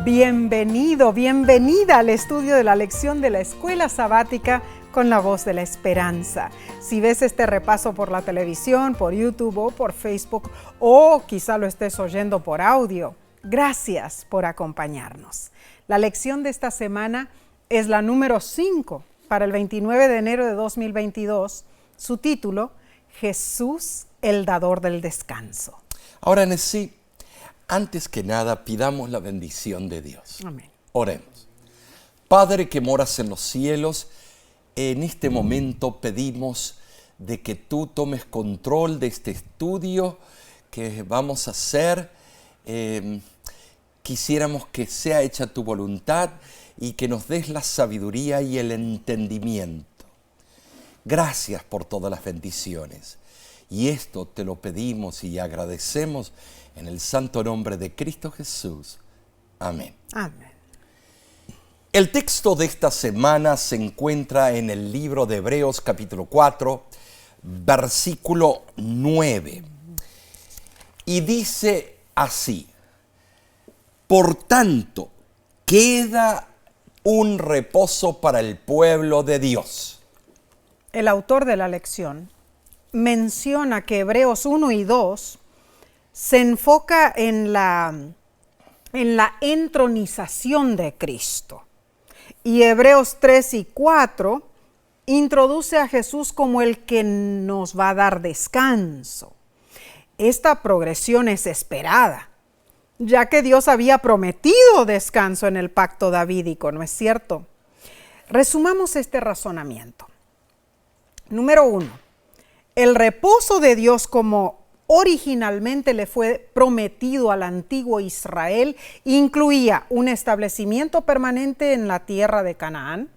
Bienvenido, bienvenida al estudio de la lección de la Escuela Sabática con la Voz de la Esperanza. Si ves este repaso por la televisión, por YouTube o por Facebook, o quizá lo estés oyendo por audio, gracias por acompañarnos. La lección de esta semana es la número 5 para el 29 de enero de 2022. Su título, Jesús, el dador del descanso. Ahora, Nesí, antes que nada, pidamos la bendición de Dios. Amén. Oremos. Padre que moras en los cielos, en este momento pedimos de que tú tomes control de este estudio que vamos a hacer. Quisiéramos que sea hecha tu voluntad y que nos des la sabiduría y el entendimiento. Gracias por todas las bendiciones. Y esto te lo pedimos y agradecemos en el santo nombre de Cristo Jesús. Amén. Amén. El texto de esta semana se encuentra en el libro de Hebreos capítulo 4, versículo 9. Y dice así: por tanto, queda un reposo para el pueblo de Dios. El autor de la lección menciona que Hebreos 1 y 2 se enfoca en la entronización de Cristo. Y Hebreos 3 y 4 introduce a Jesús como el que nos va a dar descanso. Esta progresión es esperada, ya que Dios había prometido descanso en el pacto davídico, ¿no es cierto? Resumamos este razonamiento. Número 1. El reposo de Dios, como originalmente le fue prometido al antiguo Israel, incluía un establecimiento permanente en la tierra de Canaán,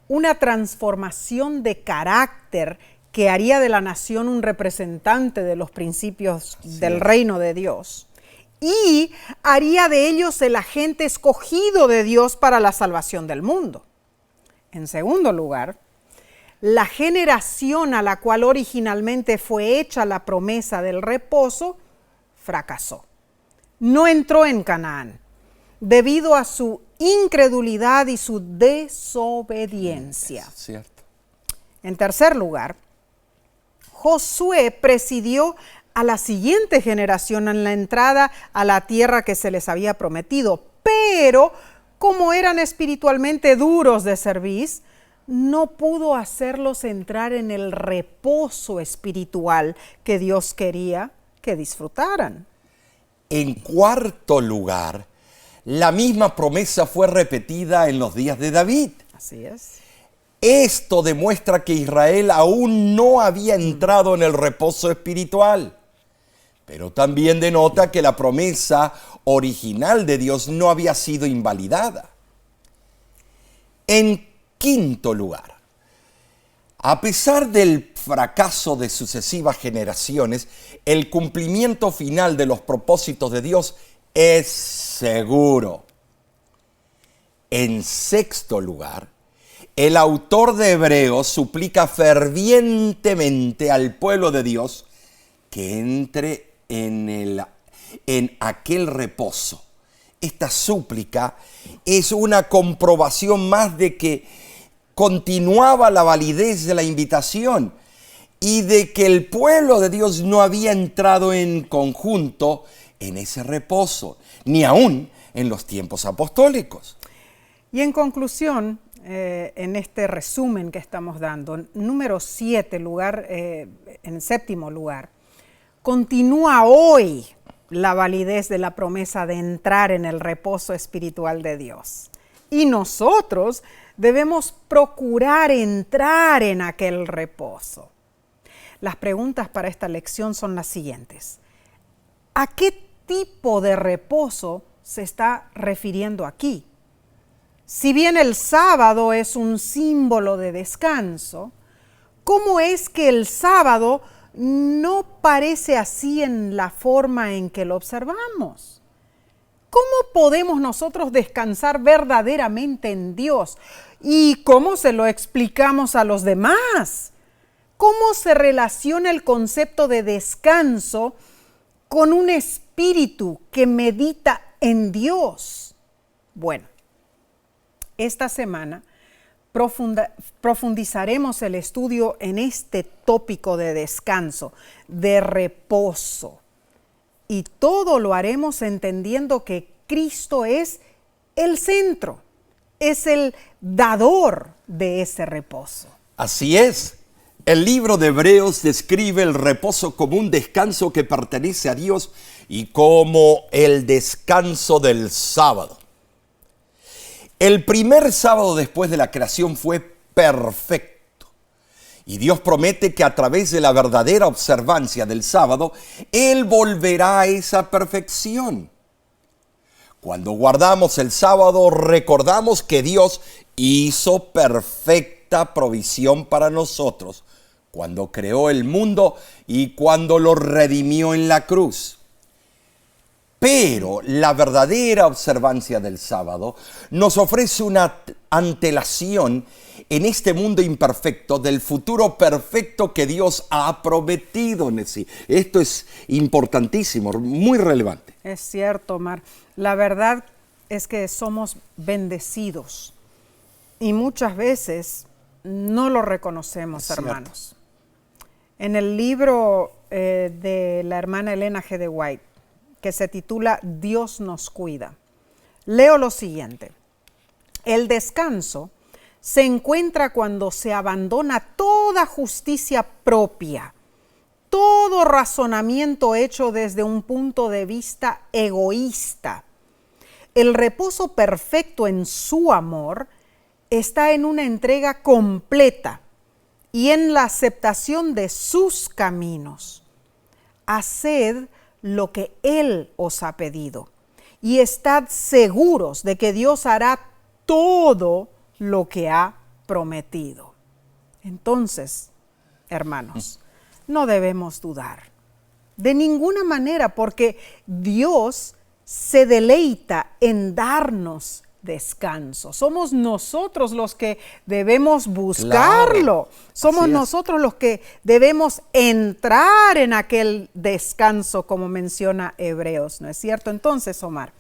una transformación de carácter que haría de la nación un representante de los principios del reino de Dios, y haría de ellos el agente escogido de Dios para la salvación del mundo. En segundo lugar, la generación a la cual originalmente fue hecha la promesa del reposo fracasó. No entró en Canaán debido a su incredulidad y su desobediencia. Cierto. En tercer lugar, Josué presidió a la siguiente generación en la entrada a la tierra que se les había prometido, pero como eran espiritualmente duros de cerviz, no pudo hacerlos entrar en el reposo espiritual que Dios quería que disfrutaran. En cuarto lugar, la misma promesa fue repetida en los días de David. Así es. Esto demuestra que Israel aún no había entrado en el reposo espiritual, pero también denota que la promesa original de Dios no había sido invalidada. En quinto lugar, a pesar del fracaso de sucesivas generaciones, el cumplimiento final de los propósitos de Dios es seguro. En sexto lugar, el autor de Hebreos suplica fervientemente al pueblo de Dios que entre en aquel reposo. Esta súplica es una comprobación más de que continuaba la validez de la invitación y de que el pueblo de Dios no había entrado en conjunto en ese reposo, ni aún en los tiempos apostólicos. Y en conclusión, en este resumen que estamos dando, número 7, en séptimo lugar, continúa hoy la validez de la promesa de entrar en el reposo espiritual de Dios. Y nosotros debemos procurar entrar en aquel reposo. Las preguntas para esta lección son las siguientes. ¿A qué tipo de reposo se está refiriendo aquí? Si bien el sábado es un símbolo de descanso, ¿cómo es que el sábado no parece así en la forma en que lo observamos? ¿Cómo podemos nosotros descansar verdaderamente en Dios? ¿Y cómo se lo explicamos a los demás? ¿Cómo se relaciona el concepto de descanso con un espíritu que medita en Dios? Bueno, esta semana profundizaremos el estudio en este tópico de descanso, de reposo. Y todo lo haremos entendiendo que Cristo es el centro, es el dador de ese reposo. Así es. El libro de Hebreos describe el reposo como un descanso que pertenece a Dios y como el descanso del sábado. El primer sábado después de la creación fue perfecto. Y Dios promete que a través de la verdadera observancia del sábado, Él volverá a esa perfección. Cuando guardamos el sábado, recordamos que Dios hizo perfecta provisión para nosotros cuando creó el mundo y cuando lo redimió en la cruz. Pero la verdadera observancia del sábado nos ofrece una antelación en este mundo imperfecto del futuro perfecto que Dios ha prometido en sí. Esto es importantísimo, muy relevante. Es cierto, Omar. La verdad es que somos bendecidos y muchas veces no lo reconocemos, hermanos. En el libro de la hermana Elena G. de White, que se titula Dios nos cuida, leo lo siguiente: el descanso se encuentra cuando se abandona toda justicia propia, todo razonamiento hecho desde un punto de vista egoísta. El reposo perfecto en su amor está en una entrega completa y en la aceptación de sus caminos. Haced lo que Él os ha pedido y estad seguros de que Dios hará todo lo que ha prometido. Entonces, hermanos, no debemos dudar de ninguna manera, porque Dios se deleita en darnos descanso. Somos nosotros los que debemos buscarlo. Claro, somos nosotros los que debemos entrar en aquel descanso, como menciona Hebreos, ¿no es cierto? Entonces, Omar,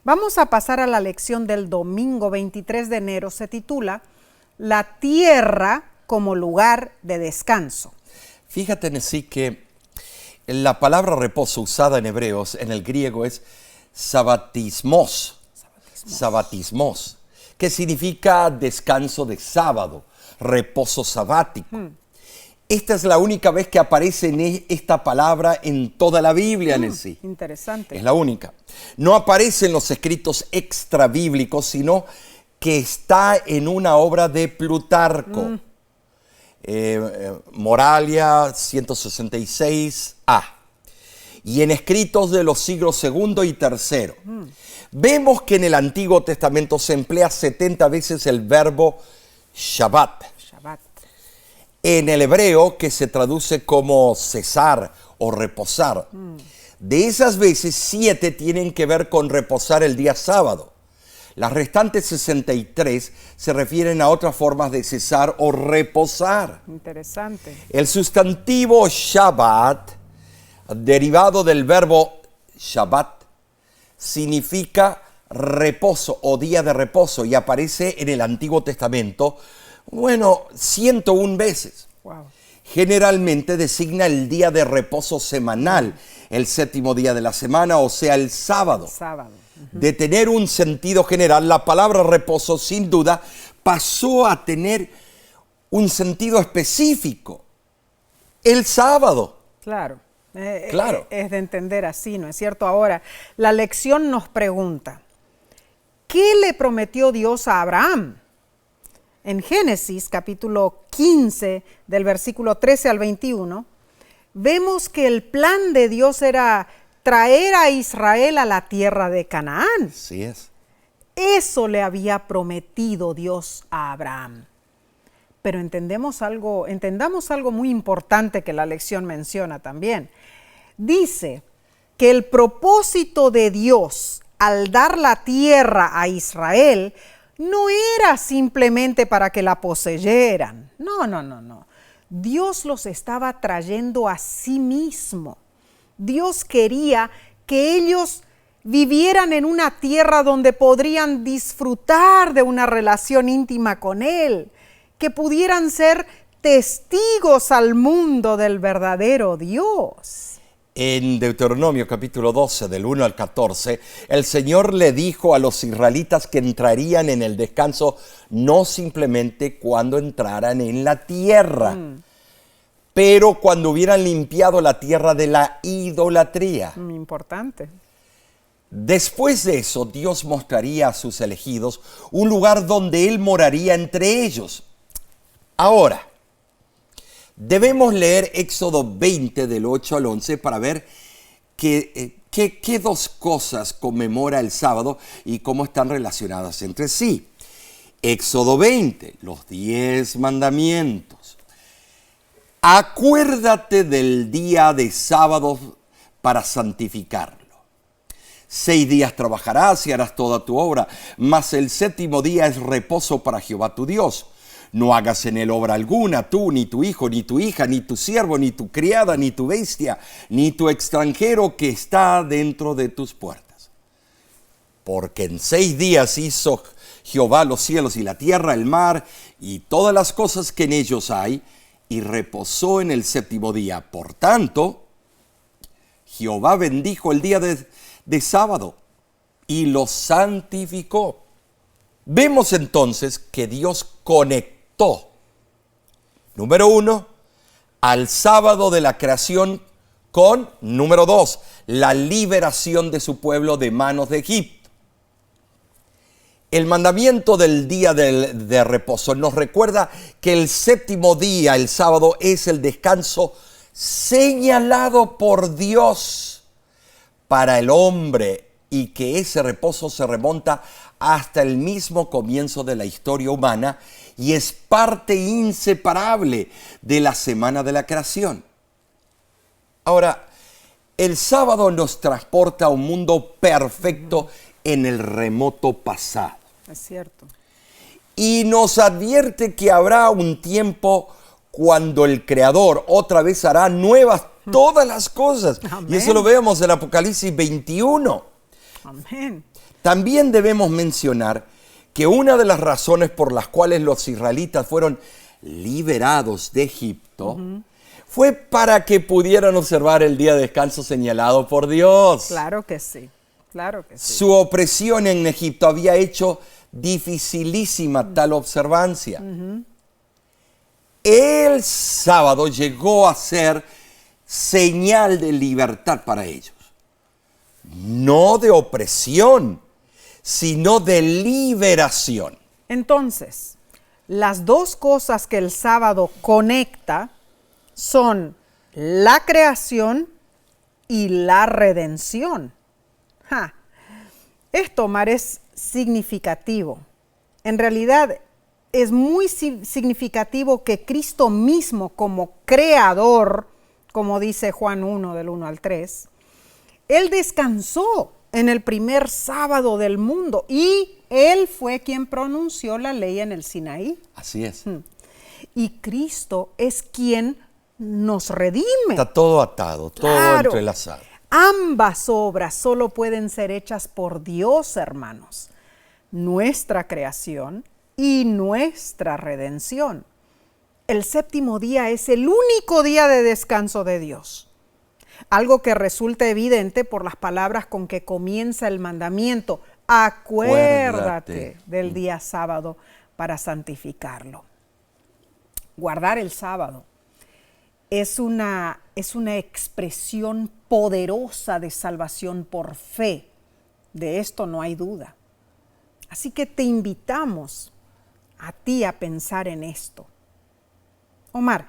vamos a pasar a la lección del domingo 23 de enero. Se titula La tierra como lugar de descanso. Fíjate en sí que la palabra reposo usada en Hebreos, en el griego, es sabatismos, que significa descanso de sábado, reposo sabático. Esta es la única vez que aparece esta palabra en toda la Biblia en sí. Interesante. Es la única. No aparece en los escritos extrabíblicos, sino que está en una obra de Plutarco. Moralia 166a. Y en escritos de los siglos II y III. Vemos que en el Antiguo Testamento se emplea 70 veces el verbo Shabbat. En el hebreo, que se traduce como cesar o reposar. De esas veces, 7 tienen que ver con reposar el día sábado. Las restantes 63 se refieren a otras formas de cesar o reposar. Interesante. El sustantivo Shabbat, derivado del verbo Shabbat, significa reposo o día de reposo y aparece en el Antiguo Testamento, 101 veces. Wow. Generalmente designa el día de reposo semanal, el séptimo día de la semana, o sea, el sábado. De tener un sentido general, la palabra reposo, sin duda, pasó a tener un sentido específico. El sábado. Claro. Claro. Es de entender así, ¿no es cierto? Ahora, la lección nos pregunta, ¿qué le prometió Dios a Abraham? En Génesis, capítulo 15, del versículo 13 al 21, vemos que el plan de Dios era traer a Israel a la tierra de Canaán. Así es. Eso le había prometido Dios a Abraham. Pero entendamos algo muy importante que la lección menciona también. Dice que el propósito de Dios al dar la tierra a Israel no era simplemente para que la poseyeran. No. Dios los estaba trayendo a sí mismo. Dios quería que ellos vivieran en una tierra donde podrían disfrutar de una relación íntima con Él, que pudieran ser testigos al mundo del verdadero Dios. En Deuteronomio capítulo 12, del 1 al 14, el Señor le dijo a los israelitas que entrarían en el descanso no simplemente cuando entraran en la tierra, pero cuando hubieran limpiado la tierra de la idolatría. Importante. Después de eso, Dios mostraría a sus elegidos un lugar donde Él moraría entre ellos. Ahora, debemos leer Éxodo 20 del 8 al 11 para ver qué dos cosas conmemora el sábado y cómo están relacionadas entre sí. Éxodo 20, los 10 mandamientos. Acuérdate del día de sábado para santificarlo. 6 días trabajarás y harás toda tu obra, mas el séptimo día es reposo para Jehová tu Dios. No hagas en él obra alguna, tú, ni tu hijo, ni tu hija, ni tu siervo, ni tu criada, ni tu bestia, ni tu extranjero que está dentro de tus puertas. Porque en 6 días hizo Jehová los cielos y la tierra, el mar y todas las cosas que en ellos hay, y reposó en el séptimo día. Por tanto, Jehová bendijo el día de sábado y lo santificó. Vemos entonces que Dios conectó, número 1, al sábado de la creación con, número 2, la liberación de su pueblo de manos de Egipto. El mandamiento del día de reposo nos recuerda que el séptimo día, el sábado, es el descanso señalado por Dios para el hombre y que ese reposo se remonta hasta el mismo comienzo de la historia humana y es parte inseparable de la semana de la creación. Ahora, el sábado nos transporta a un mundo perfecto en el remoto pasado. Es cierto. Y nos advierte que habrá un tiempo cuando el Creador otra vez hará nuevas todas las cosas. Amén. Y eso lo vemos en Apocalipsis 21. Amén. También debemos mencionar que una de las razones por las cuales los israelitas fueron liberados de Egipto fue para que pudieran observar el día de descanso señalado por Dios. Claro que sí, claro que sí. Su opresión en Egipto había hecho dificilísima tal observancia. El sábado llegó a ser señal de libertad para ellos. No de opresión, sino de liberación. Entonces, las dos cosas que el sábado conecta son la creación y la redención. Esto, Omar, es significativo. En realidad, es muy significativo que Cristo mismo, como creador, como dice Juan 1, del 1 al 3, Él descansó en el primer sábado del mundo y Él fue quien pronunció la ley en el Sinaí. Así es. Y Cristo es quien nos redime. Está todo atado, todo Claro. entrelazado. Ambas obras solo pueden ser hechas por Dios, hermanos. Nuestra creación y nuestra redención. El séptimo día es el único día de descanso de Dios. Algo que resulta evidente por las palabras con que comienza el mandamiento. Acuérdate del día sábado para santificarlo. Guardar el sábado es una expresión poderosa de salvación por fe. De esto no hay duda. Así que te invitamos a ti a pensar en esto. Omar,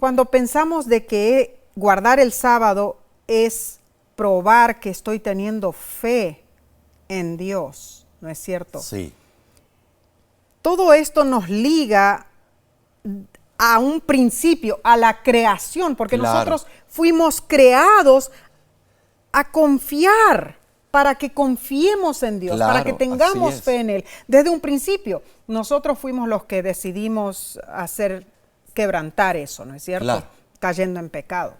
cuando pensamos de que guardar el sábado es probar que estoy teniendo fe en Dios, ¿no es cierto? Sí. Todo esto nos liga a un principio, a la creación, porque Claro. nosotros fuimos creados a confiar, para que confiemos en Dios, Claro, para que tengamos así es. fe en Él. Desde un principio, nosotros fuimos los que decidimos quebrantar eso, ¿no es cierto? Claro. Cayendo en pecado.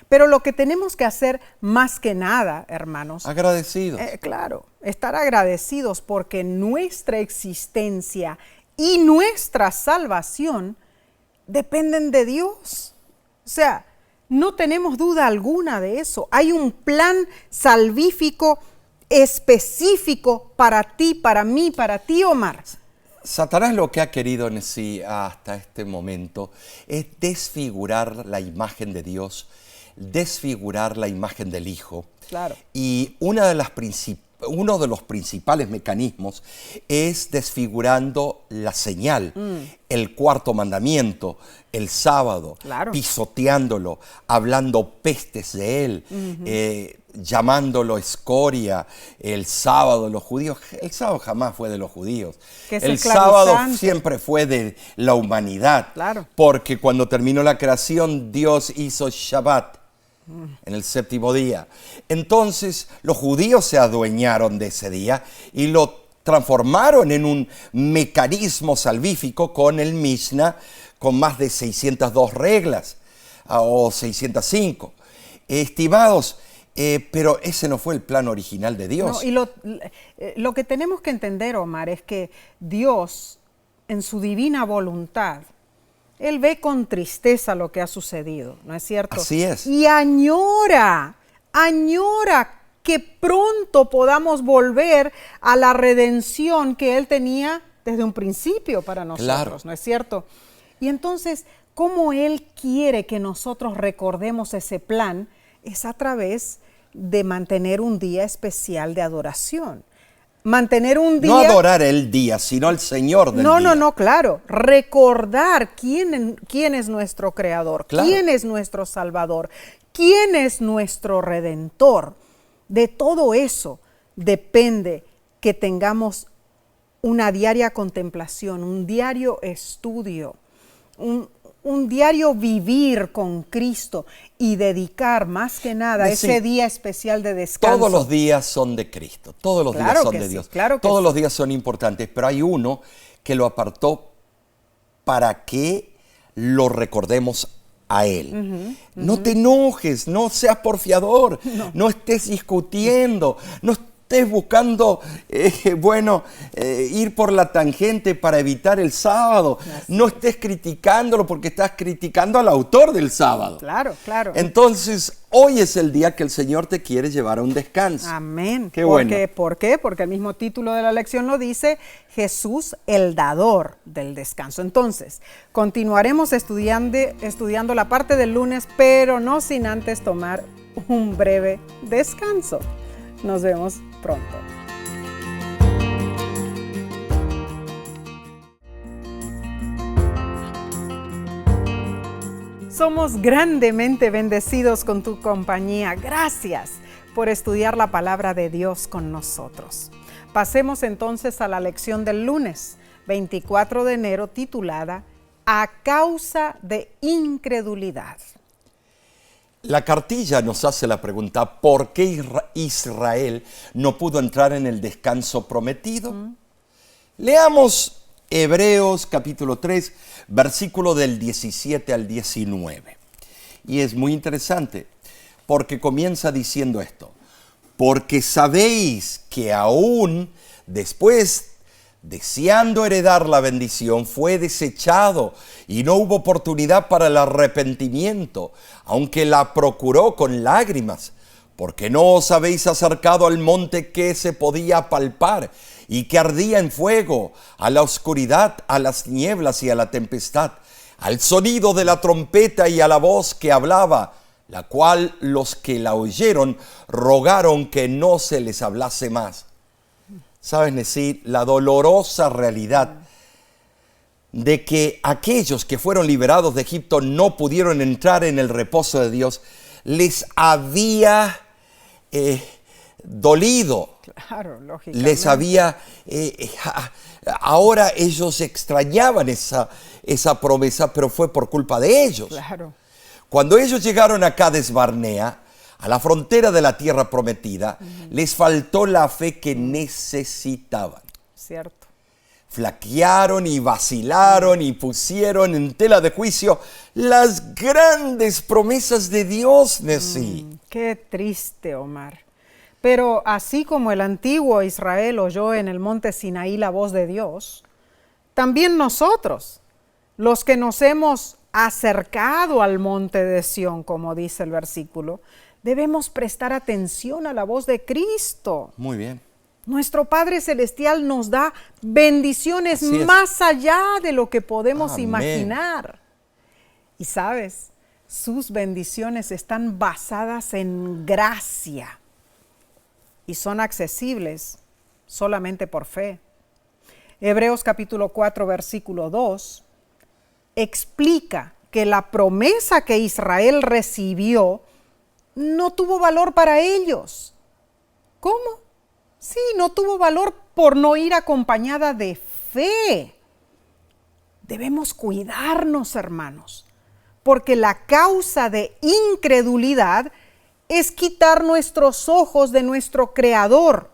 Pero lo que tenemos que hacer más que nada, hermanos, Agradecidos. claro, estar agradecidos porque nuestra existencia y nuestra salvación dependen de Dios. O sea, no tenemos duda alguna de eso. Hay un plan salvífico específico para ti, para mí, para ti, Omar. Satanás lo que ha querido en sí hasta este momento es desfigurar la imagen de Dios, desfigurar la imagen del Hijo. Claro. Y uno de los principales mecanismos es desfigurando la señal, el cuarto mandamiento, el sábado, Claro. pisoteándolo, hablando pestes de él, llamándolo escoria. El sábado, los judíos, el sábado jamás fue de los judíos. Que es El esclavizante. sábado siempre fue de la humanidad. Claro. Porque cuando terminó la creación, Dios hizo Shabbat en el séptimo día. Entonces los judíos se adueñaron de ese día y lo transformaron en un mecanismo salvífico con el Mishnah, con más de 602 reglas o 605. Estimados, pero ese no fue el plan original de Dios. No, y lo que tenemos que entender, Omar, es que Dios, en su divina voluntad, Él ve con tristeza lo que ha sucedido, ¿no es cierto? Así es. Y añora que pronto podamos volver a la redención que Él tenía desde un principio para nosotros, Claro. ¿no es cierto? Y entonces, ¿cómo Él quiere que nosotros recordemos ese plan? Es a través de mantener un día especial de adoración. Mantener un día... No adorar el día, sino al Señor del día. No, claro. Recordar quién es nuestro Creador, Claro. quién es nuestro Salvador, quién es nuestro Redentor. De todo eso depende que tengamos una diaria contemplación, un diario estudio, un diario vivir con Cristo y dedicar más que nada ese día especial de descanso. Todos los días son de Cristo, todos los Claro días son que de sí, Dios, claro que todos sí. los días son importantes, pero hay uno que lo apartó para que lo recordemos a Él. No te enojes, no seas porfiador, no estés discutiendo, no estés buscando, ir por la tangente para evitar el sábado, no estés criticándolo porque estás criticando al autor del sábado. Claro, claro. Entonces, hoy es el día que el Señor te quiere llevar a un descanso. Amén. Qué bueno. ¿Por qué? Porque el mismo título de la lección lo dice, Jesús, el dador del descanso. Entonces, continuaremos estudiando la parte del lunes, pero no sin antes tomar un breve descanso. Nos vemos pronto. Somos grandemente bendecidos con tu compañía. Gracias por estudiar la palabra de Dios con nosotros. Pasemos entonces a la lección del lunes, 24 de enero, titulada A causa de incredulidad. La cartilla nos hace la pregunta, ¿por qué Israel no pudo entrar en el descanso prometido? Leamos Hebreos capítulo 3, versículo del 17 al 19. Y es muy interesante, porque comienza diciendo esto. Porque sabéis que aún después, deseando heredar la bendición, fue desechado y no hubo oportunidad para el arrepentimiento, aunque la procuró con lágrimas, porque no os habéis acercado al monte que se podía palpar y que ardía en fuego, a la oscuridad, a las nieblas y a la tempestad, al sonido de la trompeta y a la voz que hablaba, la cual los que la oyeron rogaron que no se les hablase más. ¿Sabes decir? La dolorosa realidad de que aquellos que fueron liberados de Egipto no pudieron entrar en el reposo de Dios, les había dolido. Claro, lógicamente. Les había, ahora ellos extrañaban esa promesa, pero fue por culpa de ellos. Claro. Cuando ellos llegaron a Cades Barnea, a la frontera de la tierra prometida, les faltó la fe que necesitaban. Cierto. flaquearon y vacilaron y pusieron en tela de juicio las grandes promesas de Dios, Nesí. Qué triste, Omar. Pero así como el antiguo Israel oyó en el monte Sinaí la voz de Dios, también nosotros, los que nos hemos acercado al monte de Sión, como dice el versículo, debemos prestar atención a la voz de Cristo. Muy bien. Nuestro Padre Celestial nos da bendiciones más allá de lo que podemos imaginar. Y sabes, sus bendiciones están basadas en gracia y son accesibles solamente por fe. Hebreos capítulo 4, versículo 2, explica que la promesa que Israel recibió no tuvo valor para ellos. ¿Cómo? Sí, no tuvo valor por no ir acompañada de fe. Debemos cuidarnos, hermanos, porque la causa de incredulidad es quitar nuestros ojos de nuestro Creador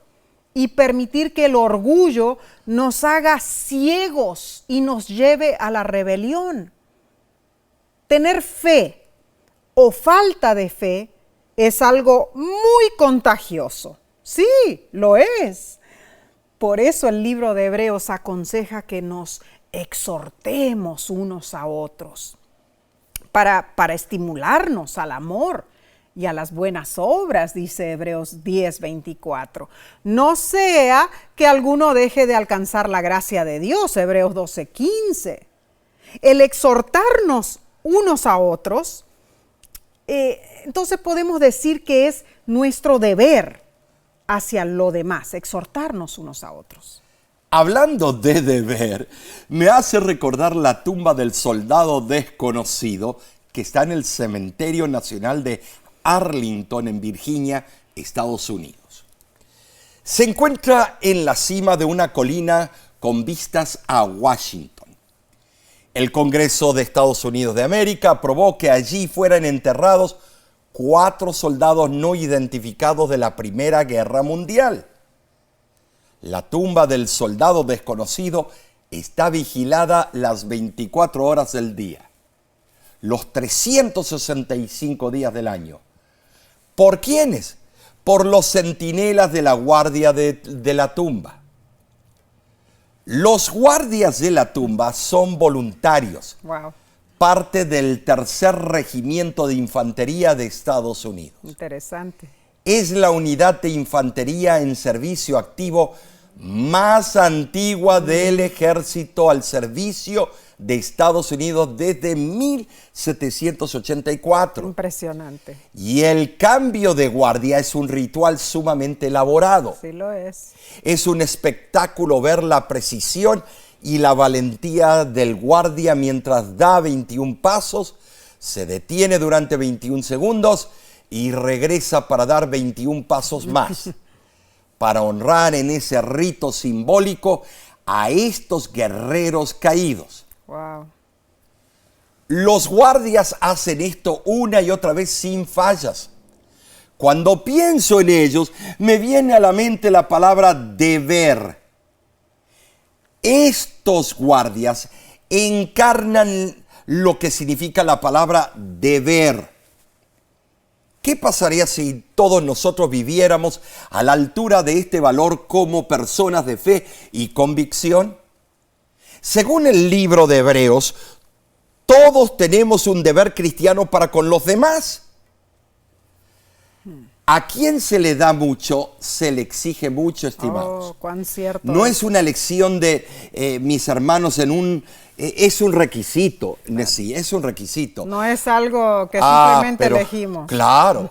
y permitir que el orgullo nos haga ciegos y nos lleve a la rebelión. Tener fe o falta de fe es algo muy contagioso. Sí, lo es. Por eso el libro de Hebreos aconseja que nos exhortemos unos a otros para estimularnos al amor y a las buenas obras, dice Hebreos 10:24. No sea que alguno deje de alcanzar la gracia de Dios, Hebreos 12:15. El exhortarnos unos a otros, entonces podemos decir que es nuestro deber hacia lo demás, exhortarnos unos a otros. Hablando de deber, me hace recordar la tumba del soldado desconocido que está en el Cementerio Nacional de Arlington, en Virginia, Estados Unidos. Se encuentra en la cima de una colina con vistas a Washington. El Congreso de Estados Unidos de América aprobó que allí fueran enterrados 4 soldados no identificados de la Primera Guerra Mundial. La tumba del soldado desconocido está vigilada las 24 horas del día, los 365 días del año. ¿Por quiénes? Por los centinelas de la guardia de la tumba. Los guardias de la tumba son voluntarios. Wow. Parte del Tercer Regimiento de Infantería de Estados Unidos. Interesante. Es la unidad de infantería en servicio activo más antigua del ejército al servicio de Estados Unidos desde 1784. Impresionante. Y el cambio de guardia es un ritual sumamente elaborado. Sí lo es. Es un espectáculo ver la precisión y la valentía del guardia mientras da 21 pasos, se detiene durante 21 segundos y regresa para dar 21 pasos más, para honrar en ese rito simbólico a estos guerreros caídos. Wow. Los guardias hacen esto una y otra vez sin fallas. Cuando pienso en ellos, me viene a la mente la palabra deber. Estos guardias encarnan lo que significa la palabra deber. ¿Qué pasaría si todos nosotros viviéramos a la altura de este valor como personas de fe y convicción? Según el libro de Hebreos, todos tenemos un deber cristiano para con los demás. A quien se le da mucho, se le exige mucho, estimados. Oh, cuán cierto. No es una elección de mis hermanos es un requisito, Nesí, es un requisito. No es algo que simplemente pero, elegimos. Claro,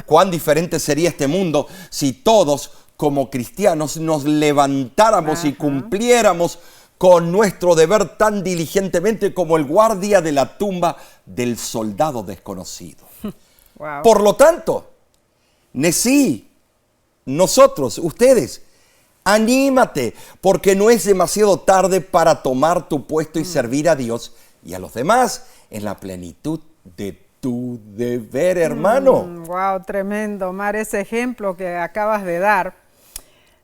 cuán diferente sería este mundo si todos como cristianos nos levantáramos y cumpliéramos con nuestro deber tan diligentemente como el guardia de la tumba del soldado desconocido. Wow. Por lo tanto, Nesí, nosotros, ustedes, anímate, porque no es demasiado tarde para tomar tu puesto y servir a Dios y a los demás en la plenitud de tu deber, hermano. Wow, tremendo, Omar, ese ejemplo que acabas de dar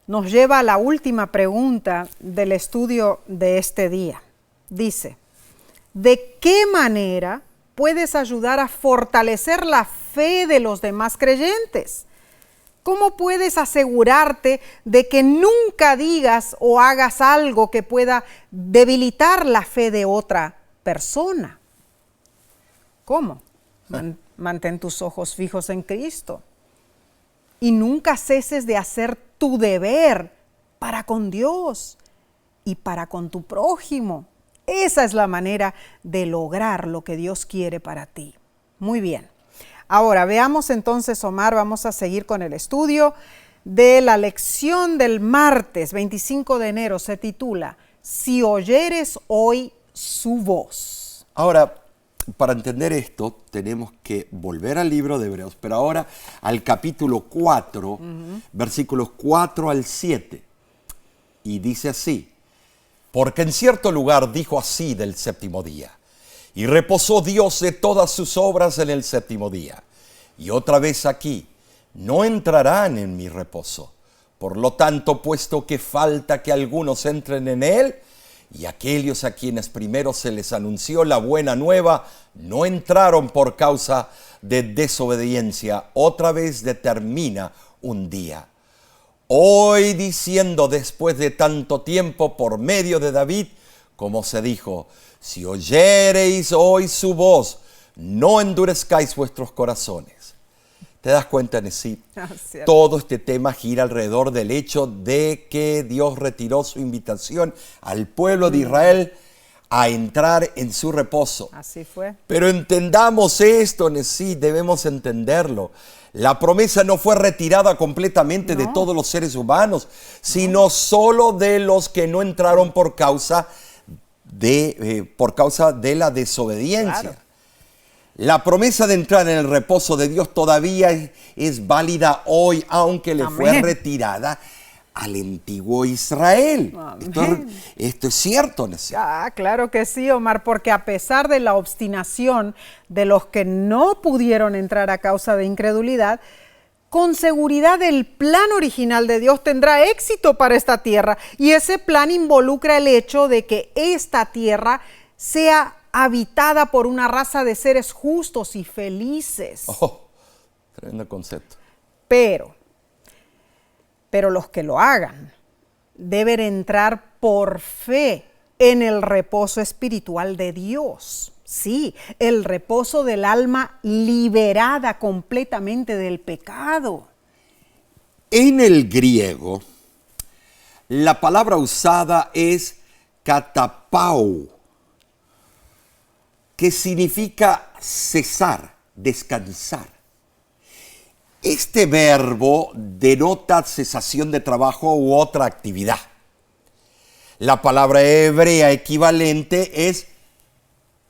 nos lleva a la última pregunta del estudio de este día. Dice, ¿de qué manera puedes ayudar a fortalecer la fe de los demás creyentes? ¿Cómo puedes asegurarte de que nunca digas o hagas algo que pueda debilitar la fe de otra persona? ¿Cómo? Mantén tus ojos fijos en Cristo y nunca ceses de hacer tu deber para con Dios y para con tu prójimo. Esa es la manera de lograr lo que Dios quiere para ti. Muy bien. Ahora veamos entonces, Omar, vamos a seguir con el estudio de la lección del martes 25 de enero. Se titula, Si oyeres hoy su voz. Ahora, para entender esto, tenemos que volver al libro de Hebreos, pero ahora al capítulo 4, versículos 4 al 7. Y dice así, porque en cierto lugar dijo así del séptimo día, y reposó Dios de todas sus obras en el séptimo día. Y otra vez aquí, no entrarán en mi reposo. Por lo tanto, puesto que falta que algunos entren en él, y aquellos a quienes primero se les anunció la buena nueva, no entraron por causa de desobediencia, otra vez determina un día. Hoy diciendo después de tanto tiempo por medio de David, como se dijo, si oyereis hoy su voz, no endurezcáis vuestros corazones. ¿Te das cuenta, Nesí? Todo este tema gira alrededor del hecho de que Dios retiró su invitación al pueblo de Israel a entrar en su reposo. Así fue. Pero entendamos esto, Nesí, debemos entenderlo. La promesa no fue retirada completamente de todos los seres humanos, sino solo de los que no entraron por causa de la desobediencia. Claro. La promesa de entrar en el reposo de Dios todavía es válida hoy, aunque le fue retirada al antiguo Israel. Esto es cierto, ¿no? Claro que sí, Omar, porque a pesar de la obstinación de los que no pudieron entrar a causa de incredulidad, con seguridad el plan original de Dios tendrá éxito para esta tierra. Y ese plan involucra el hecho de que esta tierra sea habitada por una raza de seres justos y felices. Oh, tremendo concepto. Pero los que lo hagan deben entrar por fe en el reposo espiritual de Dios. Sí, el reposo del alma liberada completamente del pecado. En el griego, la palabra usada es katapau, que significa cesar, descansar. Este verbo denota cesación de trabajo u otra actividad. La palabra hebrea equivalente es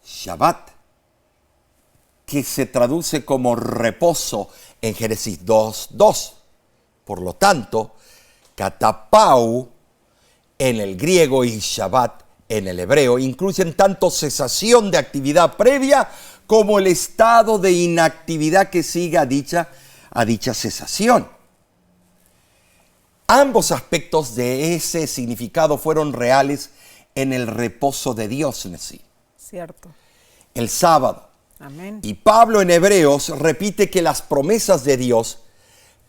Shabbat, que se traduce como reposo en Génesis 2:2. Por lo tanto, katapau en el griego y Shabbat en el hebreo incluyen tanto cesación de actividad previa como el estado de inactividad que sigue a dicha cesación. Ambos aspectos de ese significado fueron reales en el reposo de Dios en sí. Cierto. El sábado. Amén. Y Pablo en Hebreos repite que las promesas de Dios,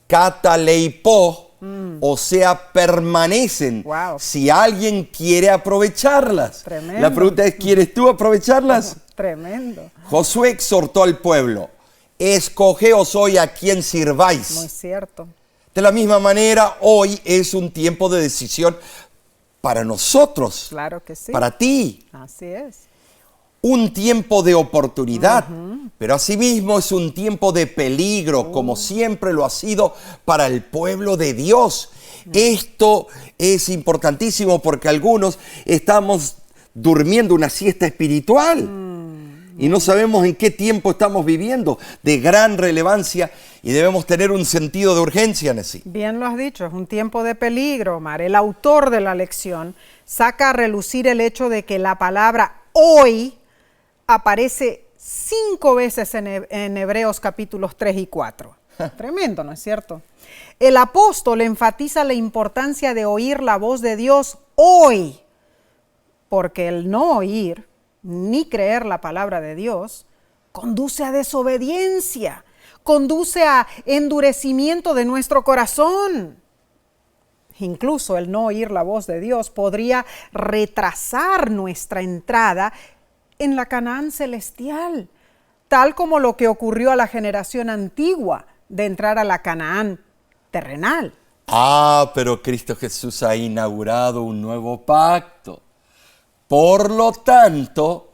kataleipo, o sea, permanecen si alguien quiere aprovecharlas. Tremendo. La pregunta es, ¿quieres tú aprovecharlas? Tremendo. Josué exhortó al pueblo, escogeos hoy a quien sirváis. Muy cierto. De la misma manera, hoy es un tiempo de decisión para nosotros. Claro que sí. Para ti. Así es. Un tiempo de oportunidad, pero asimismo es un tiempo de peligro, como siempre lo ha sido para el pueblo de Dios. Esto es importantísimo porque algunos estamos durmiendo una siesta espiritual y no sabemos en qué tiempo estamos viviendo, de gran relevancia, y debemos tener un sentido de urgencia en sí. Bien lo has dicho, es un tiempo de peligro, Omar. El autor de la lección saca a relucir el hecho de que la palabra hoy aparece 5 veces en Hebreos capítulos 3 y 4. Tremendo, ¿no es cierto? El apóstol enfatiza la importancia de oír la voz de Dios hoy, porque el no oír ni creer la palabra de Dios conduce a desobediencia, conduce a endurecimiento de nuestro corazón. Incluso el no oír la voz de Dios podría retrasar nuestra entrada en la Canaán celestial, tal como lo que ocurrió a la generación antigua de entrar a la Canaán terrenal. Pero Cristo Jesús ha inaugurado un nuevo pacto. Por lo tanto,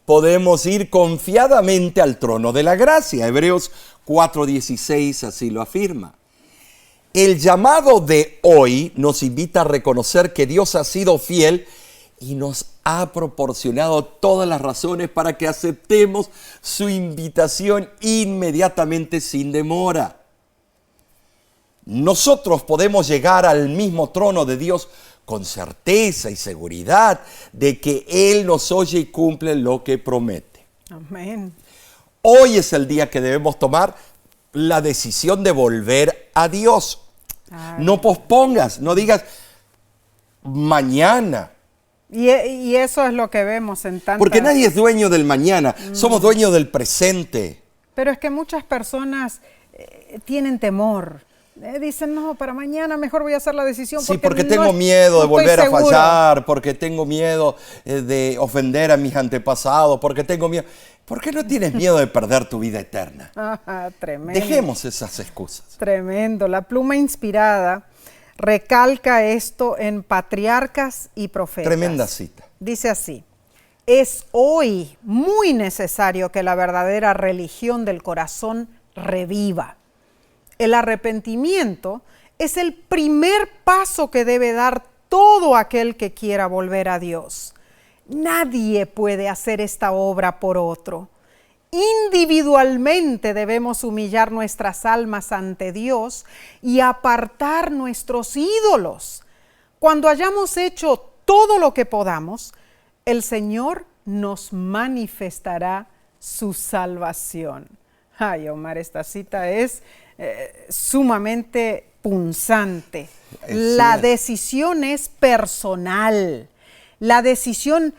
podemos ir confiadamente al trono de la gracia. Hebreos 4:16 así lo afirma. El llamado de hoy nos invita a reconocer que Dios ha sido fiel y nos ha proporcionado todas las razones para que aceptemos su invitación inmediatamente sin demora. Nosotros podemos llegar al mismo trono de Dios con certeza y seguridad de que Él nos oye y cumple lo que promete. Amén. Hoy es el día que debemos tomar la decisión de volver a Dios. No pospongas, no digas mañana. Y eso es lo que vemos en tantas... Porque nadie es dueño del mañana, somos dueños del presente. Pero es que muchas personas tienen temor. Dicen, no, para mañana mejor voy a hacer la decisión. Sí, porque tengo miedo de volver a fallar, porque tengo miedo de ofender a mis antepasados, porque tengo miedo... ¿Por qué no tienes miedo de perder tu vida eterna? Tremendo. Dejemos esas excusas. Tremendo. La pluma inspirada recalca esto en Patriarcas y Profetas. Tremenda cita. Dice así: es hoy muy necesario que la verdadera religión del corazón reviva. El arrepentimiento es el primer paso que debe dar todo aquel que quiera volver a Dios. Nadie puede hacer esta obra por otro. Individualmente debemos humillar nuestras almas ante Dios y apartar nuestros ídolos. Cuando hayamos hecho todo lo que podamos, el Señor nos manifestará su salvación. Ay, Omar, esta cita es sumamente punzante. La decisión es personal. La decisión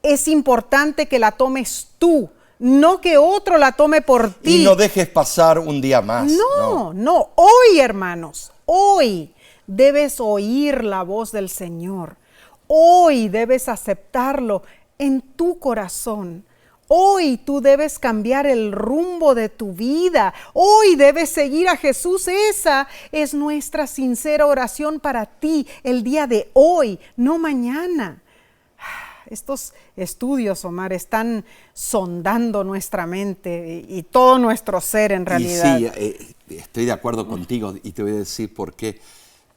es importante que la tomes tú, no que otro la tome por ti. Y no dejes pasar un día más. No. Hoy, hermanos, hoy debes oír la voz del Señor. Hoy debes aceptarlo en tu corazón. Hoy tú debes cambiar el rumbo de tu vida. Hoy debes seguir a Jesús. Esa es nuestra sincera oración para ti el día de hoy, no mañana. Estos estudios, Omar, están sondando nuestra mente y todo nuestro ser en realidad. Y sí, estoy de acuerdo contigo y te voy a decir por qué.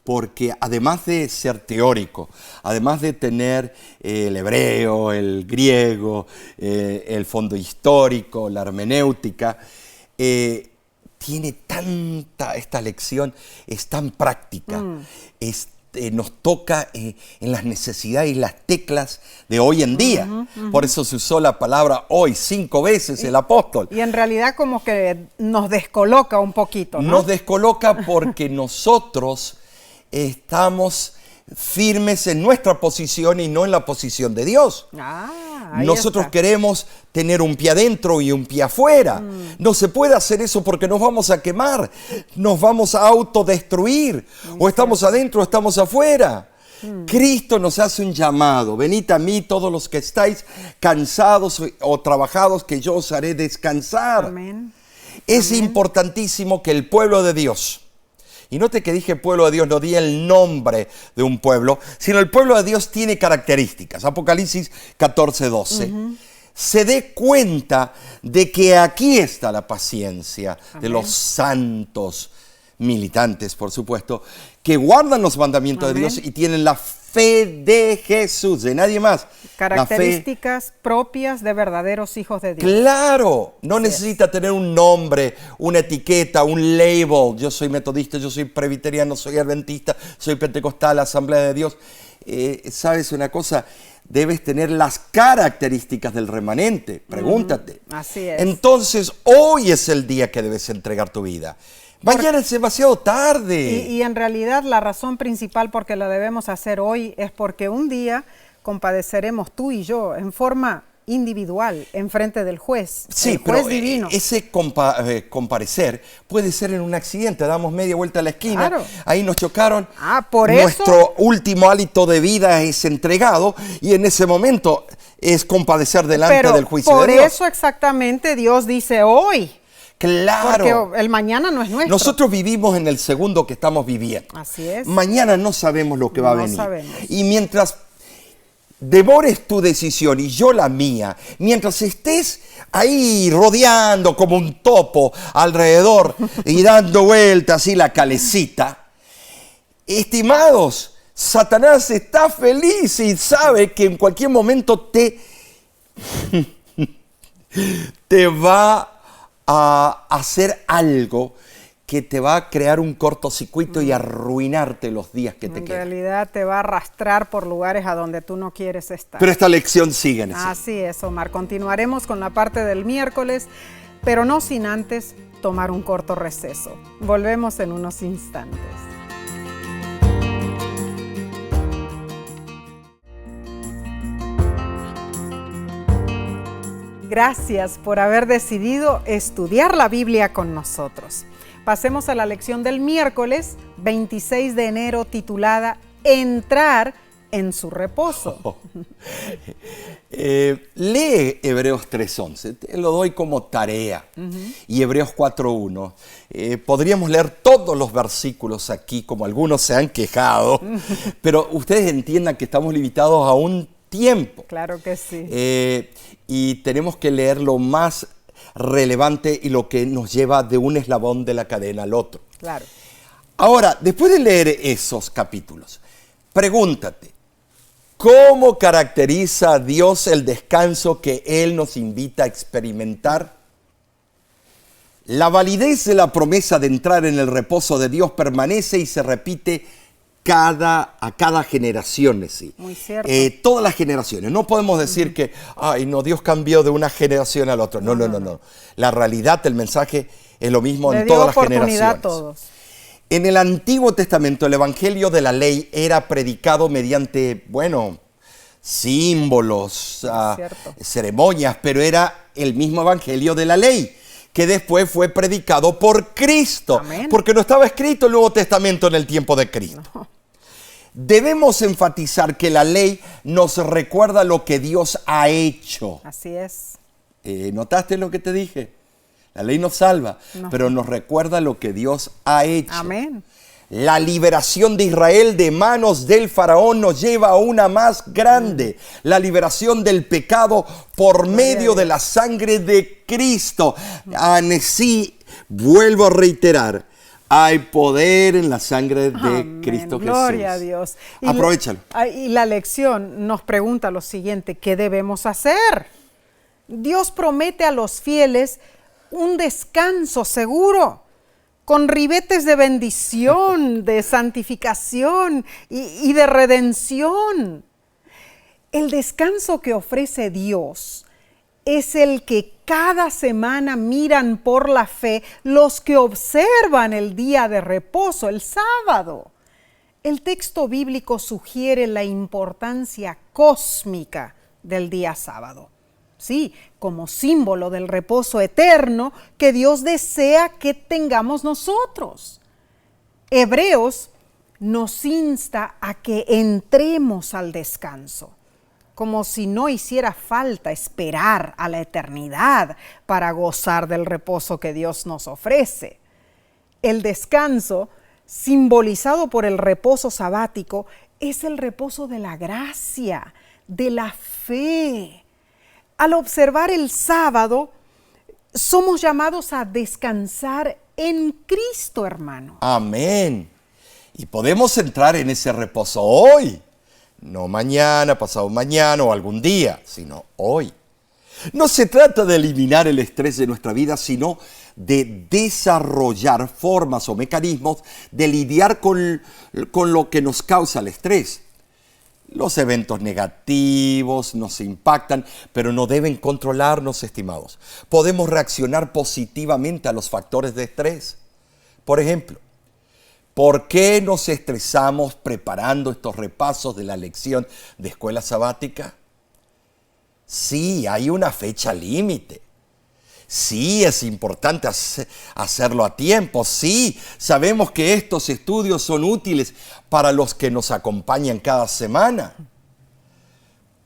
Porque además de ser teórico, además de tener el hebreo, el griego, el fondo histórico, la hermenéutica, tiene esta lección es tan práctica, nos toca en las necesidades y las teclas de hoy en día. Por eso se usó la palabra hoy 5 veces el apóstol. Y en realidad como que nos descoloca un poquito, ¿no? Nos descoloca porque nosotros estamos firmes en nuestra posición y no en la posición de Dios. Nosotros queremos tener un pie adentro y un pie afuera. No se puede hacer eso porque nos vamos a quemar, nos vamos a autodestruir. O estamos adentro o estamos afuera. Cristo nos hace un llamado: venid a mí todos los que estáis cansados o trabajados, que yo os haré descansar. Amén. Es importantísimo que el pueblo de Dios, y note que dije pueblo de Dios, no di el nombre de un pueblo, sino el pueblo de Dios tiene características. Apocalipsis 14:12. Se dé cuenta de que aquí está la paciencia de los santos militantes, por supuesto, que guardan los mandamientos de Dios y tienen la fe de Jesús, de nadie más. Características propias de verdaderos hijos de Dios. Claro, no necesita tener un nombre, una etiqueta, un label. Yo soy metodista, yo soy presbiteriano, soy adventista, soy pentecostal, Asamblea de Dios. ¿Sabes una cosa? Debes tener las características del remanente. Pregúntate. Así es. Entonces, hoy es el día que debes entregar tu vida. Mañana es demasiado tarde. Y en realidad la razón principal por que lo debemos hacer hoy es porque un día compadeceremos tú y yo en forma individual en frente del juez, Sí, el juez pero divino. ese comparecer puede ser en un accidente. Damos media vuelta a la esquina, Claro. ahí nos chocaron. Por eso. Nuestro último hálito de vida es entregado y en ese momento es compadecer delante Pero del juicio por de Dios. eso exactamente Dios dice hoy, Claro. porque el mañana no es nuestro. Nosotros vivimos en el segundo que estamos viviendo. Así es. Mañana no sabemos lo que va a No venir. sabemos. Y mientras demores tu decisión y yo la mía, mientras estés ahí rodeando como un topo alrededor y dando vueltas y la calecita, estimados, Satanás está feliz y sabe que en cualquier momento te va a hacer algo que te va a crear un cortocircuito y arruinarte los días que te En quedan. realidad te va a arrastrar por lugares a donde tú no quieres estar. Pero esta lección sigue en eso. Así es, Omar. Continuaremos con la parte del miércoles, pero no sin antes tomar un corto receso. Volvemos en unos instantes. Gracias por haber decidido estudiar la Biblia con nosotros. Pasemos a la lección del miércoles 26 de enero titulada Entrar en su reposo. Lee Hebreos 3:11, te lo doy como tarea, y Hebreos 4:1. Podríamos leer todos los versículos aquí, como algunos se han quejado, pero ustedes entiendan que estamos limitados a un tiempo. Claro que sí. Y tenemos que leer lo más relevante y lo que nos lleva de un eslabón de la cadena al otro. Claro. Ahora, después de leer esos capítulos, pregúntate, ¿cómo caracteriza a Dios el descanso que Él nos invita a experimentar? La validez de la promesa de entrar en el reposo de Dios permanece y se repite a cada generación. Sí. Muy cierto. Todas las generaciones. No podemos decir que, ay, no, Dios cambió de una generación a la otra. No. La realidad, el mensaje es lo mismo en todas las generaciones. Le dio oportunidad a todos. En el Antiguo Testamento, el Evangelio de la Ley era predicado mediante, símbolos, ceremonias, pero era el mismo Evangelio de la Ley, que después fue predicado por Cristo. Amén. Porque no estaba escrito el Nuevo Testamento en el tiempo de Cristo. No. Debemos enfatizar que la ley nos recuerda lo que Dios ha hecho. Así es. ¿Notaste lo que te dije? La ley nos salva, pero nos recuerda lo que Dios ha hecho. Amén. La liberación de Israel de manos del faraón nos lleva a una más grande. La liberación del pecado por medio de la sangre de Cristo. Así, vuelvo a reiterar, hay poder en la sangre de Cristo Jesús. Gloria a Dios. Aprovechalo. Y la lección nos pregunta lo siguiente, ¿qué debemos hacer? Dios promete a los fieles un descanso seguro, con ribetes de bendición, de santificación y de redención. El descanso que ofrece Dios es el que cada semana miran por la fe los que observan el día de reposo, el sábado. El texto bíblico sugiere la importancia cósmica del día sábado. Sí, como símbolo del reposo eterno que Dios desea que tengamos nosotros. Hebreos nos insta a que entremos al descanso, como si no hiciera falta esperar a la eternidad para gozar del reposo que Dios nos ofrece. El descanso, simbolizado por el reposo sabático, es el reposo de la gracia, de la fe. Al observar el sábado, somos llamados a descansar en Cristo, hermano. Amén. Y podemos entrar en ese reposo hoy. No mañana, pasado mañana o algún día, sino hoy. No se trata de eliminar el estrés de nuestra vida, sino de desarrollar formas o mecanismos de lidiar con lo que nos causa el estrés. Los eventos negativos nos impactan, pero no deben controlarnos, estimados. Podemos reaccionar positivamente a los factores de estrés. Por ejemplo, ¿por qué nos estresamos preparando estos repasos de la lección de escuela sabática? Sí, hay una fecha límite. Sí, es importante hacerlo a tiempo. Sí, sabemos que estos estudios son útiles para los que nos acompañan cada semana.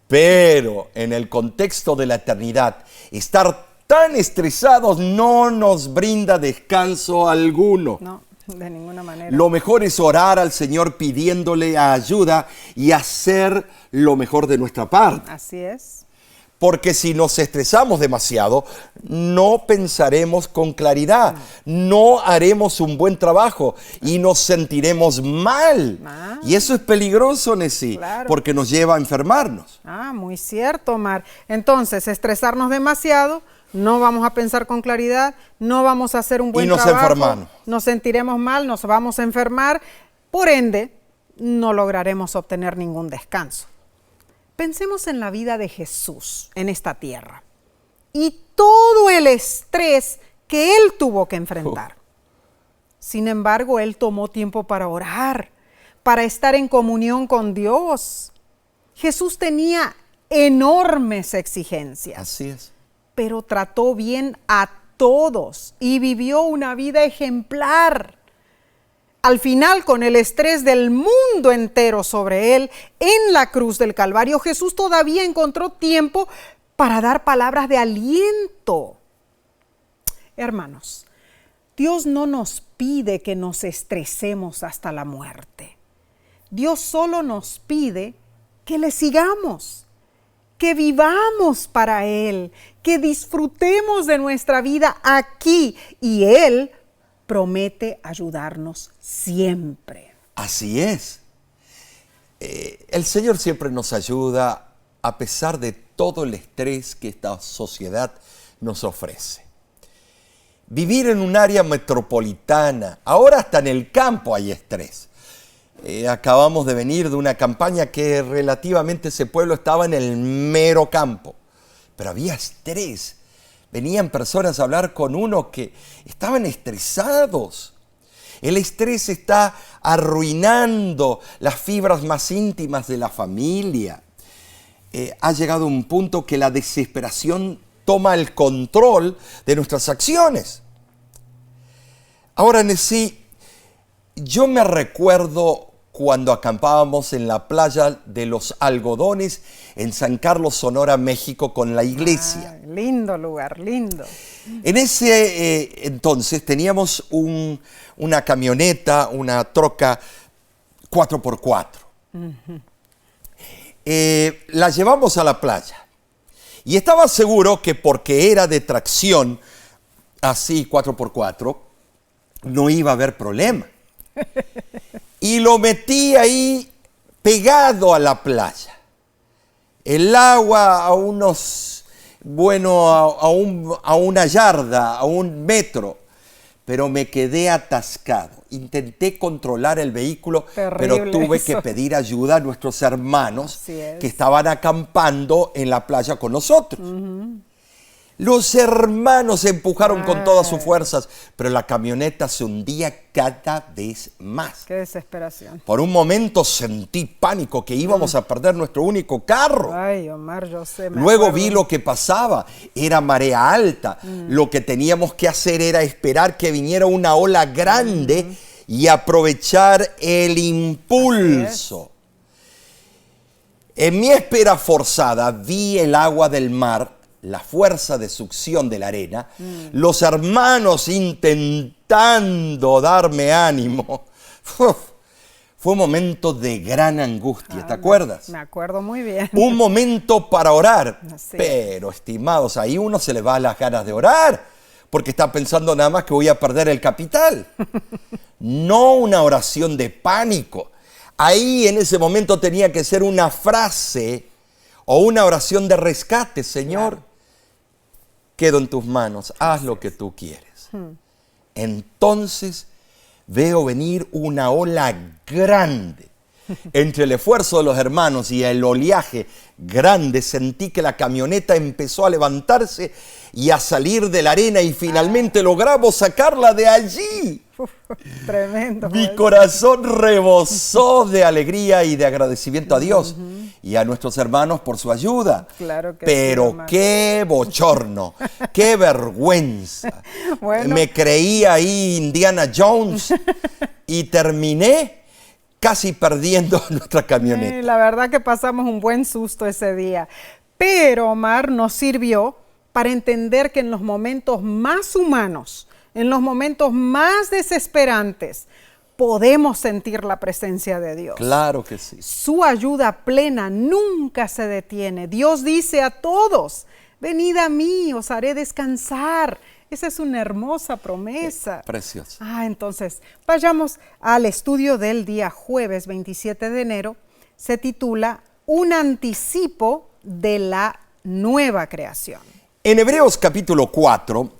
Pero en el contexto de la eternidad, estar tan estresados no nos brinda descanso alguno. No, de ninguna manera. Lo mejor es orar al Señor pidiéndole ayuda y hacer lo mejor de nuestra parte. Así es. Porque si nos estresamos demasiado, no pensaremos con claridad, no haremos un buen trabajo y nos sentiremos mal. Y eso es peligroso, Nesí, Claro. porque nos lleva a enfermarnos. Muy cierto, Omar. Entonces, estresarnos demasiado, no vamos a pensar con claridad, no vamos a hacer un buen nos trabajo. enfermamos. Nos sentiremos mal, nos vamos a enfermar. Por ende, no lograremos obtener ningún descanso. Pensemos en la vida de Jesús en esta tierra y todo el estrés que Él tuvo que enfrentar. Sin embargo, Él tomó tiempo para orar, para estar en comunión con Dios. Jesús tenía enormes exigencias, Así es. pero trató bien a todos y vivió una vida ejemplar. Al final, con el estrés del mundo entero sobre él, en la cruz del Calvario, Jesús todavía encontró tiempo para dar palabras de aliento. Hermanos, Dios no nos pide que nos estresemos hasta la muerte. Dios solo nos pide que le sigamos, que vivamos para Él, que disfrutemos de nuestra vida aquí y Él promete ayudarnos siempre. Así es. El Señor siempre nos ayuda a pesar de todo el estrés que esta sociedad nos ofrece. Vivir en un área metropolitana, ahora hasta en el campo hay estrés. Acabamos de venir de una campaña que relativamente ese pueblo estaba en el mero campo, pero había estrés. Venían personas a hablar con uno que estaban estresados. El estrés está arruinando las fibras más íntimas de la familia. Ha llegado un punto que la desesperación toma el control de nuestras acciones. Ahora, Nesí, yo me recuerdo cuando acampábamos en la playa de los Algodones en San Carlos, Sonora, México, con la iglesia. Lindo lugar, lindo. En ese entonces teníamos una camioneta, una troca 4x4. La llevamos a la playa y estaba seguro que porque era de tracción así 4x4 no iba a haber problema. Y lo metí ahí pegado a la playa. El agua a unos, a una yarda, a 1 metro. Pero me quedé atascado. Intenté controlar el vehículo, pero tuve que pedir ayuda a nuestros hermanos que estaban acampando en la playa con nosotros. Los hermanos se empujaron con todas sus fuerzas, pero la camioneta se hundía cada vez más. Qué desesperación. Por un momento sentí pánico que íbamos a perder nuestro único carro. Ay, Omar, yo sé. Luego vi lo que pasaba. Era marea alta. Lo que teníamos que hacer era esperar que viniera una ola grande y aprovechar el impulso. En mi espera forzada vi el agua del mar, la fuerza de succión de la arena, los hermanos intentando darme ánimo. Fue un momento de gran angustia, ¿te acuerdas? Me acuerdo muy bien. Un momento para orar. Así. Pero, estimados, ahí uno se le va las ganas de orar, porque está pensando nada más que voy a perder el capital. No una oración de pánico. Ahí en ese momento tenía que ser una frase o una oración de rescate. Señor, quedo en tus manos, haz lo que tú quieres. Entonces veo venir una ola grande. Entre el esfuerzo de los hermanos y el oleaje grande, sentí que la camioneta empezó a levantarse y a salir de la arena y finalmente logramos sacarla de allí. Tremendo. Mi corazón rebosó de alegría y de agradecimiento a Dios y a nuestros hermanos por su ayuda. Claro que Pero sí, hermano. qué bochorno, qué vergüenza. Bueno. Me creí ahí Indiana Jones y terminé casi perdiendo nuestra camioneta. La verdad que pasamos un buen susto ese día. Pero, Omar, nos sirvió para entender que en los momentos más humanos, en los momentos más desesperantes, podemos sentir la presencia de Dios. Claro que sí. Su ayuda plena nunca se detiene. Dios dice a todos, venid a mí, os haré descansar. Esa es una hermosa promesa. Precioso. Entonces, vayamos al estudio del día jueves 27 de enero. Se titula Un anticipo de la nueva creación. En Hebreos capítulo 4,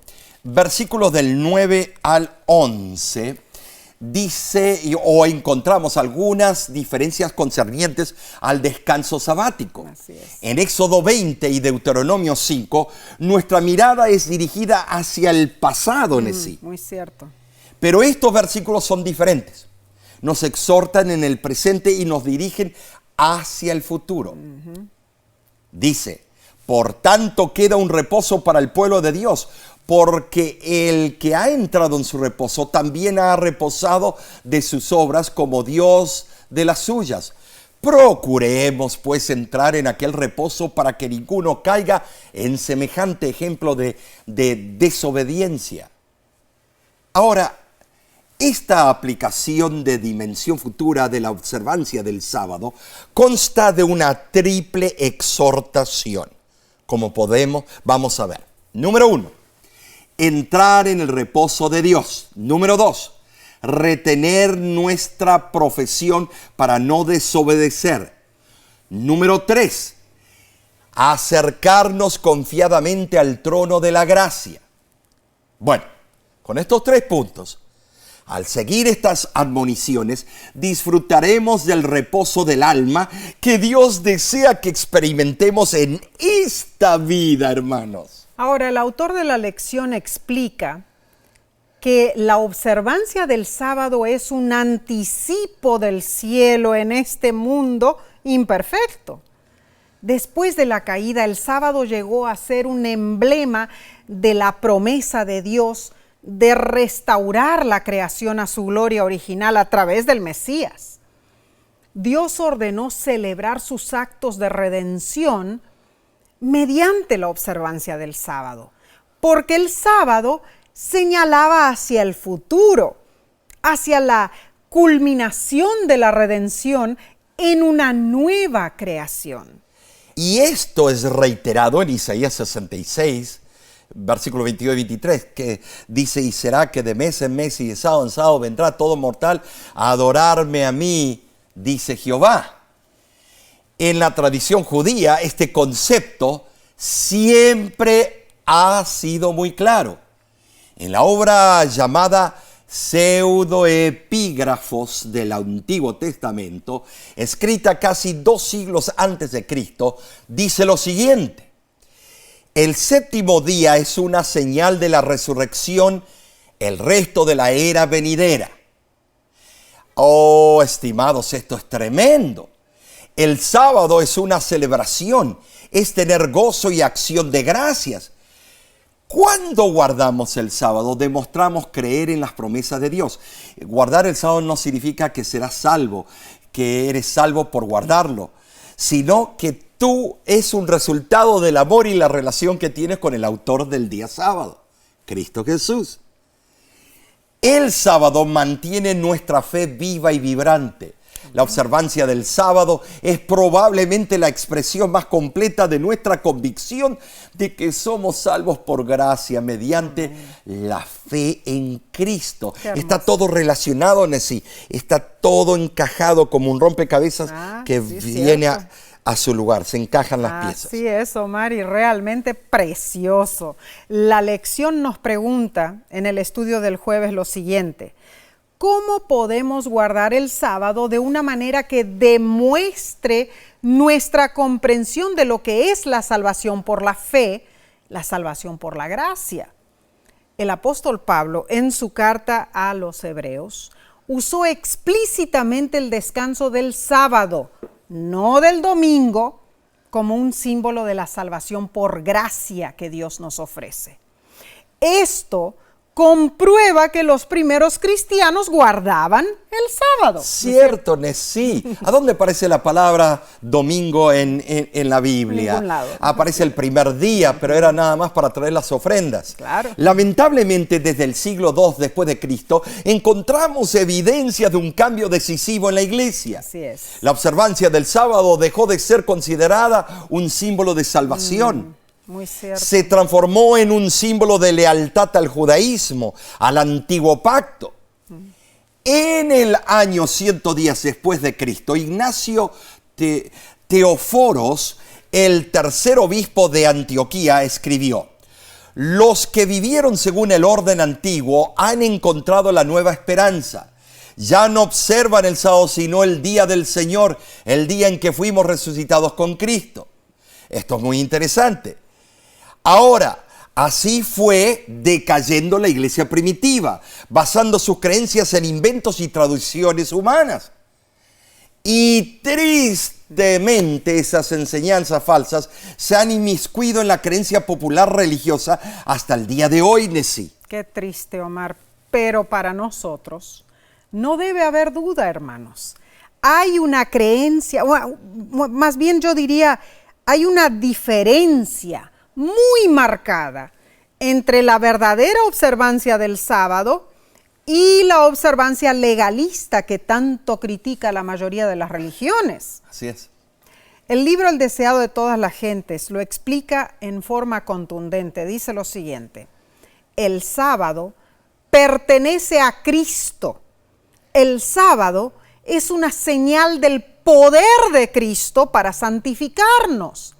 versículos del 9 al 11, dice o encontramos algunas diferencias concernientes al descanso sabático. Así es. En Éxodo 20 y Deuteronomio 5, nuestra mirada es dirigida hacia el pasado en sí. Muy cierto. Pero estos versículos son diferentes. Nos exhortan en el presente y nos dirigen hacia el futuro. Dice, por tanto queda un reposo para el pueblo de Dios, porque el que ha entrado en su reposo también ha reposado de sus obras como Dios de las suyas. Procuremos pues entrar en aquel reposo para que ninguno caiga en semejante ejemplo de desobediencia. Ahora, esta aplicación de dimensión futura de la observancia del sábado consta de una triple exhortación. Como vamos a ver. Número 1, entrar en el reposo de Dios. Número 2, retener nuestra profesión para no desobedecer. Número 3, acercarnos confiadamente al trono de la gracia. Bueno, con estos 3 puntos, al seguir estas admoniciones, disfrutaremos del reposo del alma que Dios desea que experimentemos en esta vida, hermanos. Ahora, el autor de la lección explica que la observancia del sábado es un anticipo del cielo en este mundo imperfecto. Después de la caída, el sábado llegó a ser un emblema de la promesa de Dios de restaurar la creación a su gloria original a través del Mesías. Dios ordenó celebrar sus actos de redención mediante la observancia del sábado, porque el sábado señalaba hacia el futuro, hacia la culminación de la redención en una nueva creación. Y esto es reiterado en Isaías 66, versículo 22 y 23, que dice, y será que de mes en mes y de sábado en sábado vendrá todo mortal a adorarme a mí, dice Jehová. En la tradición judía, este concepto siempre ha sido muy claro. En la obra llamada Pseudoepígrafos del Antiguo Testamento, escrita casi 2 siglos antes de Cristo, dice lo siguiente: el séptimo día es una señal de la resurrección, el resto de la era venidera. Oh, estimados, esto es tremendo. El sábado es una celebración, es tener gozo y acción de gracias. Cuando guardamos el sábado, demostramos creer en las promesas de Dios. Guardar el sábado no significa que serás salvo, que eres salvo por guardarlo, sino que tú es un resultado del amor y la relación que tienes con el autor del día sábado, Cristo Jesús. El sábado mantiene nuestra fe viva y vibrante. La observancia del sábado es probablemente la expresión más completa de nuestra convicción de que somos salvos por gracia mediante la fe en Cristo. Está todo relacionado en sí, está todo encajado como un rompecabezas que viene a su lugar, se encajan las piezas. Así es, Omar, y realmente precioso. La lección nos pregunta en el estudio del jueves lo siguiente: ¿cómo podemos guardar el sábado de una manera que demuestre nuestra comprensión de lo que es la salvación por la fe, la salvación por la gracia? el apóstol Pablo, en su carta a los Hebreos, usó explícitamente el descanso del sábado, no del domingo, como un símbolo de la salvación por gracia que Dios nos ofrece. Esto comprueba que los primeros cristianos guardaban el sábado. Cierto, sí. ¿A dónde aparece la palabra domingo en la Biblia? En ningún lado. Aparece el primer día, pero era nada más para traer las ofrendas. Claro. Lamentablemente, desde el siglo II después de Cristo, encontramos evidencias de un cambio decisivo en la iglesia. Así es. La observancia del sábado dejó de ser considerada un símbolo de salvación. Muy cierto. Se transformó en un símbolo de lealtad al judaísmo, al antiguo pacto. En el año 110 después de Cristo, Ignacio Teóforos, el tercer obispo de Antioquía, escribió: los que vivieron según el orden antiguo han encontrado la nueva esperanza. Ya no observan el sábado, sino el día del Señor, el día en que fuimos resucitados con Cristo. Esto es muy interesante. Ahora, así fue decayendo la iglesia primitiva, basando sus creencias en inventos y traducciones humanas. Y tristemente esas enseñanzas falsas se han inmiscuido en la creencia popular religiosa hasta el día de hoy, Nesí. Qué triste, Omar, pero para nosotros no debe haber duda, hermanos. Hay una creencia, más bien yo diría, hay una diferencia muy marcada entre la verdadera observancia del sábado y la observancia legalista que tanto critica la mayoría de las religiones. Así es. El libro El deseado de todas las gentes lo explica en forma contundente. Dice lo siguiente: el sábado pertenece a Cristo. El sábado es una señal del poder de Cristo para santificarnos.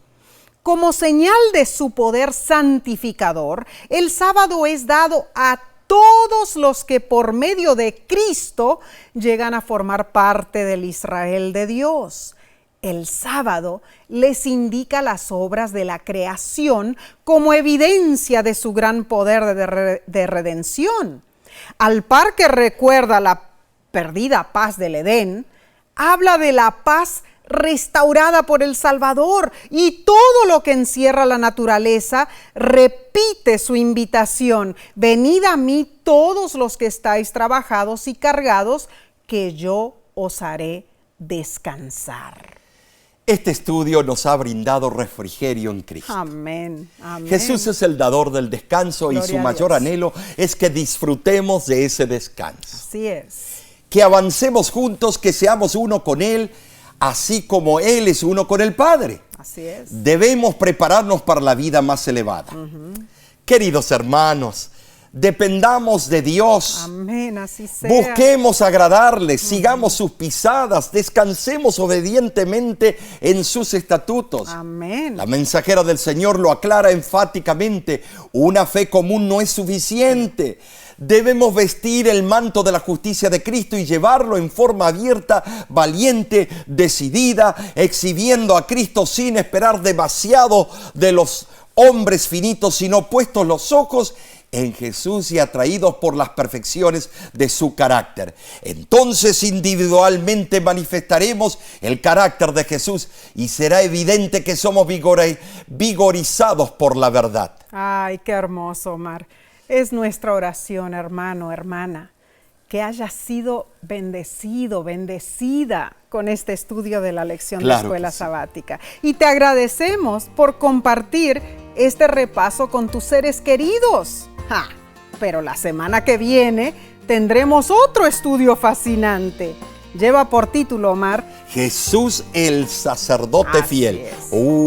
Como señal de su poder santificador, el sábado es dado a todos los que por medio de Cristo llegan a formar parte del Israel de Dios. El sábado les indica las obras de la creación como evidencia de su gran poder de redención. Al par que recuerda la perdida paz del Edén, habla de la paz restaurada por el Salvador, y todo lo que encierra la naturaleza repite su invitación: venid a mí todos los que estáis trabajados y cargados, que yo os haré descansar. Este estudio nos ha brindado refrigerio en Cristo. Amén, amén. Jesús es el dador del descanso. Gloria y su a mayor Dios. anhelo es que disfrutemos de ese descanso. Así es. Que avancemos juntos, que seamos uno con Él, así como Él es uno con el Padre. Así es. Debemos prepararnos para la vida más elevada. Queridos hermanos, dependamos de Dios. Amén, así sea. Busquemos agradarle, sigamos sus pisadas, descansemos obedientemente en sus estatutos. Amén. La mensajera del Señor lo aclara enfáticamente: una fe común no es suficiente. Debemos vestir el manto de la justicia de Cristo y llevarlo en forma abierta, valiente, decidida, exhibiendo a Cristo sin esperar demasiado de los hombres finitos, sino puestos los ojos en Jesús y atraídos por las perfecciones de su carácter. Entonces individualmente manifestaremos el carácter de Jesús y será evidente que somos vigorizados por la verdad. Ay, qué hermoso, Omar. Es nuestra oración, hermano, hermana, que hayas sido bendecido, bendecida con este estudio de la lección de escuela sabática. Y te agradecemos por compartir este repaso con tus seres queridos. Pero la semana que viene tendremos otro estudio fascinante. Lleva por título, Omar, Jesús el sacerdote Así fiel. es.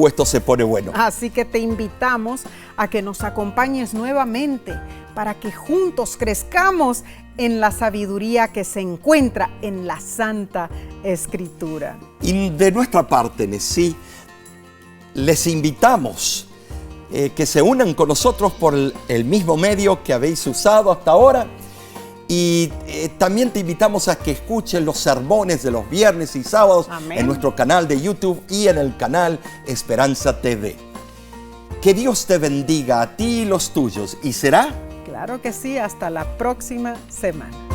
Esto se pone bueno. Así que te invitamos a que nos acompañes nuevamente para que juntos crezcamos en la sabiduría que se encuentra en la Santa Escritura. Y de nuestra parte, Nesí, les invitamos que se unan con nosotros por el mismo medio que habéis usado hasta ahora. Y también te invitamos a que escuchen los sermones de los viernes y sábados. Amén. En nuestro canal de YouTube y en el canal Esperanza TV. Que Dios te bendiga a ti y los tuyos. Y será Claro que sí, hasta la próxima semana.